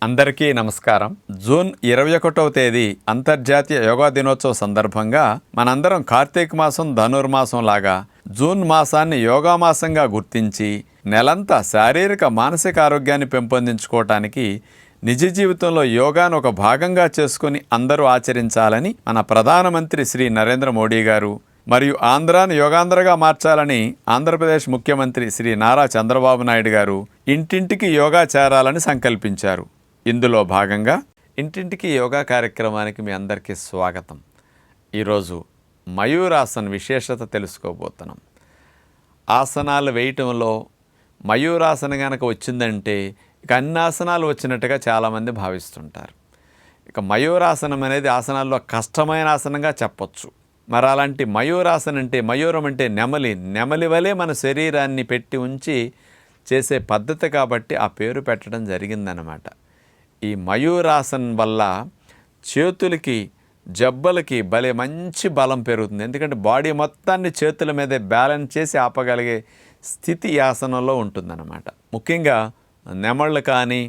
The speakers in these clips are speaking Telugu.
అందరికీ నమస్కారం. జూన్ 21వ తేదీ అంతర్జాతీయ యోగా దినోత్సవ సందర్భంగా మనందరం కార్తీక మాసం ధనుర్మాసం లాగా జూన్ మాసాన్ని యోగా మాసంగా గుర్తించి నెలంతా శారీరక మానసిక ఆరోగ్యాన్ని పెంపొందించుకోవటానికి నిజ జీవితంలో యోగాను ఒక భాగంగా చేసుకుని అందరూ ఆచరించాలని మన ప్రధానమంత్రి శ్రీ నరేంద్ర మోడీ గారు మరియు ఆంధ్రాను యోగాంధ్రగా మార్చాలని ఆంధ్రప్రదేశ్ ముఖ్యమంత్రి శ్రీ నారా చంద్రబాబు నాయుడు గారు ఇంటింటికి యోగా చేరాలని సంకల్పించారు. ఇందులో భాగంగా ఇంటింటికి యోగా కార్యక్రమానికి మీ అందరికీ స్వాగతం. ఈరోజు మయూరాసన్ విశేషత తెలుసుకోబోతున్నాం. ఆసనాలు వేయటంలో మయూరాసన కనుక వచ్చిందంటే ఇక అన్ని ఆసనాలు వచ్చినట్టుగా చాలామంది భావిస్తుంటారు. ఇక మయూరాసనం అనేది ఆసనాల్లో కష్టమైన ఆసనంగా చెప్పొచ్చు. మరి అలాంటి మయూరాసనం అంటే, మయూరం అంటే నెమలి వలె మన శరీరాన్ని పెట్టి ఉంచి చేసే పద్ధతి కాబట్టి ఆ పేరు పెట్టడం జరిగిందనమాట. ఈ మయూరాసనం వల్ల చేతులకి జబ్బలకి భలే మంచి బలం పెరుగుతుంది. ఎందుకంటే బాడీ మొత్తాన్ని చేతుల మీదే బ్యాలెన్స్ చేసి ఆపగలిగే స్థితి ఈ ఆసనంలో ఉంటుందన్నమాట. ముఖ్యంగా నెమళ్ళు కానీ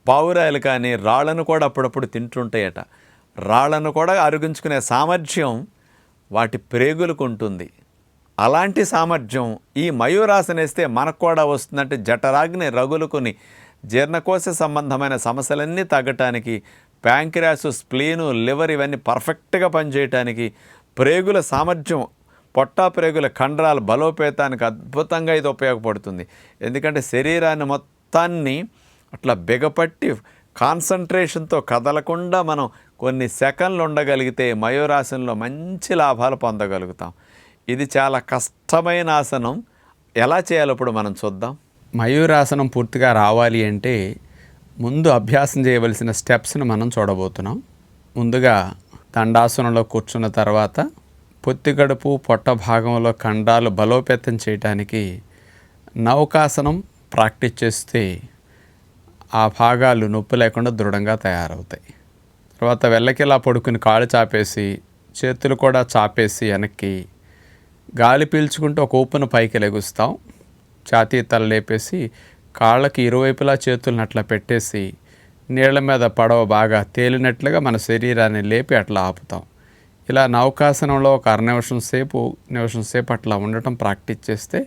పావురాయలు కానీ రాళ్లను కూడా అప్పుడప్పుడు తింటుంటాయట. రాళ్లను కూడా అరిగించుకునే సామర్థ్యం వాటి ప్రేగులకు ఉంటుంది. అలాంటి సామర్థ్యం ఈ మయూరాసన వేస్తే మనకు కూడా వస్తుందంటే జఠరాగ్ని రగులుకొని జీర్ణకోశ సంబంధమైన సమస్యలన్నీ తగ్గటానికి, ప్యాంక్రియాస్, స్ప్లీను, లివర్ ఇవన్నీ పర్ఫెక్ట్గా పనిచేయటానికి, ప్రేగుల సామర్థ్యం, పొట్టా ప్రేగుల కండరాల బలోపేతానికి అద్భుతంగా ఇది ఉపయోగపడుతుంది. ఎందుకంటే శరీరాన్ని మొత్తాన్ని అట్లా బిగపట్టి కాన్సన్ట్రేషన్తో కదలకుండా మనం కొన్ని సెకండ్లు ఉండగలిగితే మయూరాసనంలో మంచి లాభాలు పొందగలుగుతాం. ఇది చాలా కష్టమైన ఆసనం. ఎలా చేయాలో ఇప్పుడు మనం చూద్దాం. మయూరాసనం పూర్తిగా రావాలి అంటే ముందు అభ్యాసం చేయవలసిన స్టెప్స్ని మనం చూడబోతున్నాం. ముందుగా దండాసనంలో కూర్చున్న తర్వాత పొత్తికడుపు, పొట్ట భాగంలో కండరాలు బలోపేతం చేయడానికి నౌకాసనం ప్రాక్టీస్ చేస్తే ఆ భాగాలు నొప్పి లేకుండా దృఢంగా తయారవుతాయి. తర్వాత వెళ్ళకిలా పడుకుని కాళ్ళు చాపేసి చేతులు కూడా చాపేసి వెనక్కి గాలి పీల్చుకుంటూ ఒక ఊపున పైకి లెగుస్తాం. ఛాతీ తల లేపేసి కాళ్ళకి ఇరువైపులా చేతులను అట్లా పెట్టేసి నీళ్ల మీద పడవ బాగా తేలినట్లుగా మన శరీరాన్ని లేపి అట్లా ఆపుతాం. ఇలా నౌకాసనంలో ఒక నిమిషం సేపు అట్లా ఉండటం ప్రాక్టీస్ చేస్తే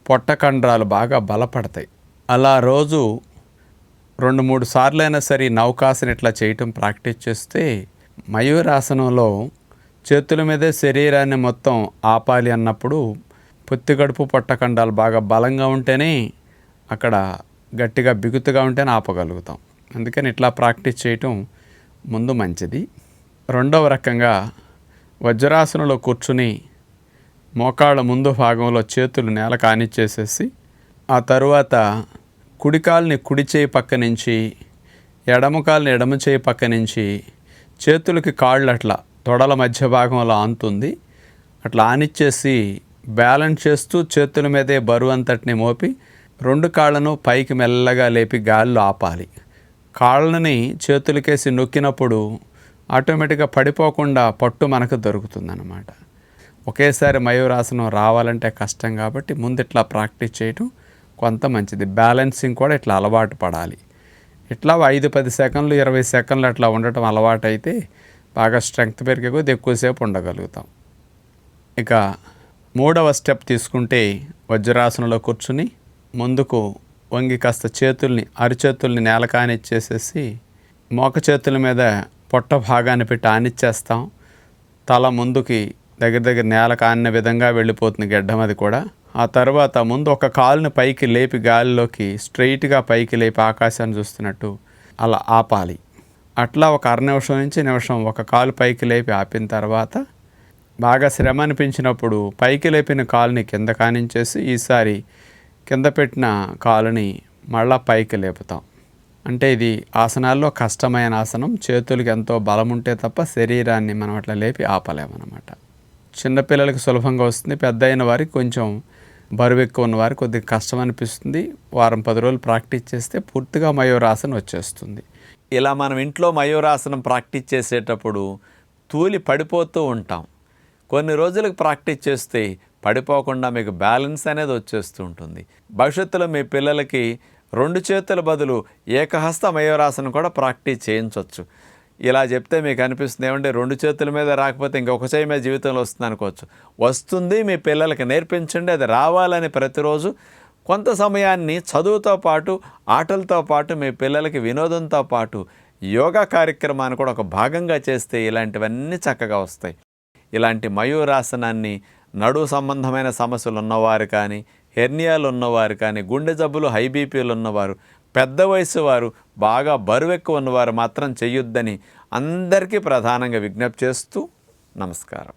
పొట్ట కండరాలు బాగా బలపడతాయి. అలా రోజు 2-3 సార్లు అయినా సరే నౌకాసన ఇట్లా చేయటం ప్రాక్టీస్ చేస్తే మయూరాసనంలో చేతుల మీదే శరీరాన్ని మొత్తం ఆపాలి అన్నప్పుడు పొత్తికడుపు, పొట్ట కండరాలు బాగా బలంగా ఉంటేనే, అక్కడ గట్టిగా బిగుతుగా ఉంటేనే ఆపగలుగుతాం. అందుకని ఇట్లా ప్రాక్టీస్ చేయటం ముందు మంచిది. రెండవ రకంగా వజ్రాసనంలో కూర్చుని మోకాళ్ళ ముందు భాగంలో చేతులు నేల కానిచ్చేసేసి ఆ తరువాత కుడికాల్ని కుడి చేయి పక్క నుంచి, ఎడమ కాల్ని ఎడమ చేయి పక్క నుంచి, చేతులకి కాళ్ళు అట్లా తొడల మధ్య భాగంలో ఆనుతుంది అట్లా ఆనిచ్చేసి బ్యాలెన్స్ చేస్తూ చేతుల మీదే బరువు అంతటిని మోపి 2 కాళ్ళను పైకి మెల్లగా లేపి గాలిలో ఆపాలి. కాళ్ళని చేతులకేసి నొక్కినప్పుడు ఆటోమేటిక్గా పడిపోకుండా పట్టు మనకు దొరుకుతుందన్నమాట. ఒకేసారి మయూరాసనం రావాలంటే కష్టం కాబట్టి ముందు ఇట్లా ప్రాక్టీస్ చేయటం కొంత మంచిది. బ్యాలెన్సింగ్ కూడా ఇట్లా అలవాటు పడాలి. ఇట్లా 5-10 సెకండ్లు 20 సెకండ్లు అట్లా ఉండటం అలవాటు అయితే బాగా స్ట్రెంగ్త్ పెరిగే కొద్ది ఎక్కువసేపు ఉండగలుగుతాం. ఇక మూడవ స్టెప్ తీసుకుంటే వజ్రాసనంలో కూర్చుని ముందుకు వంగి కాస్త అరిచేతుల్ని నేల కానిచ్చేసేసి మోక చేతుల మీద పొట్ట భాగాన్ని పెట్టి ఆనిచ్చేస్తాం. తల ముందుకి దగ్గర నేల కానిన విధంగా వెళ్ళిపోతుంది గెడ్డం అది కూడా. ఆ తర్వాత ముందు ఒక కాలుని పైకి లేపి గాలిలోకి స్ట్రైట్గా పైకి లేపి ఆకాశాన్ని చూస్తున్నట్టు అలా ఆపాలి. అట్లా ఒక నిమిషం ఒక కాలు పైకి లేపి ఆపిన తర్వాత బాగా శ్రమ అనిపించినప్పుడు పైకి లేపిన కాలుని కింద కానించేసి ఈసారి కింద పెట్టిన కాలుని మళ్ళా పైకి లేపుతాం. అంటే ఇది ఆసనాల్లో కష్టమైన ఆసనం. చేతులకి ఎంతో బలం ఉంటే తప్ప శరీరాన్ని మనం అట్లా లేపి ఆపలేమన్నమాట. చిన్నపిల్లలకి సులభంగా వస్తుంది. పెద్ద అయిన వారికి కొంచెం బరువు ఎక్కువ ఉన్న వారికి కొద్దిగా కష్టం అనిపిస్తుంది. 10 రోజులు ప్రాక్టీస్ చేస్తే పూర్తిగా మయూరాసనం వచ్చేస్తుంది. ఇలా మనం ఇంట్లో మయూరాసనం ప్రాక్టీస్ చేసేటప్పుడు తూలి పడిపోతూ ఉంటాం. కొన్ని రోజులకు ప్రాక్టీస్ చేస్తే పడిపోకుండా మీకు బ్యాలెన్స్ అనేది వచ్చేస్తూ ఉంటుంది. భవిష్యత్తులో మీ పిల్లలకి 2 చేతుల బదులు ఏకహస్త మయూరాసనం కూడా ప్రాక్టీస్ చేయించవచ్చు. ఇలా చెప్తే మీకు అనిపిస్తుంది ఏమంటే 2 చేతుల మీద రాకపోతే ఇంకొక చేయి మీద జీవితంలో వస్తుంది అనుకోవచ్చు. వస్తుంది, మీ పిల్లలకి నేర్పించండి. అది రావాలని ప్రతిరోజు కొంత సమయాన్ని చదువుతో పాటు, ఆటలతో పాటు, మీ పిల్లలకి వినోదంతో పాటు యోగా కార్యక్రమాన్ని కూడా ఒక భాగంగా చేస్తే ఇలాంటివన్నీ చక్కగా వస్తాయి. ఇలాంటి మయూరాసనాన్ని నడుము సంబంధమైన సమస్యలు ఉన్నవారు కానీ, హెర్నియాలు ఉన్నవారు కానీ, గుండె జబ్బులు, హై బీపీలు ఉన్నవారు, పెద్ద వయసు వారు, బాగా బరువెక్కువ ఉన్నవారు మాత్రం చెయ్యొద్దని అందరికీ ప్రధానంగా విజ్ఞప్తి చేస్తూ నమస్కారం.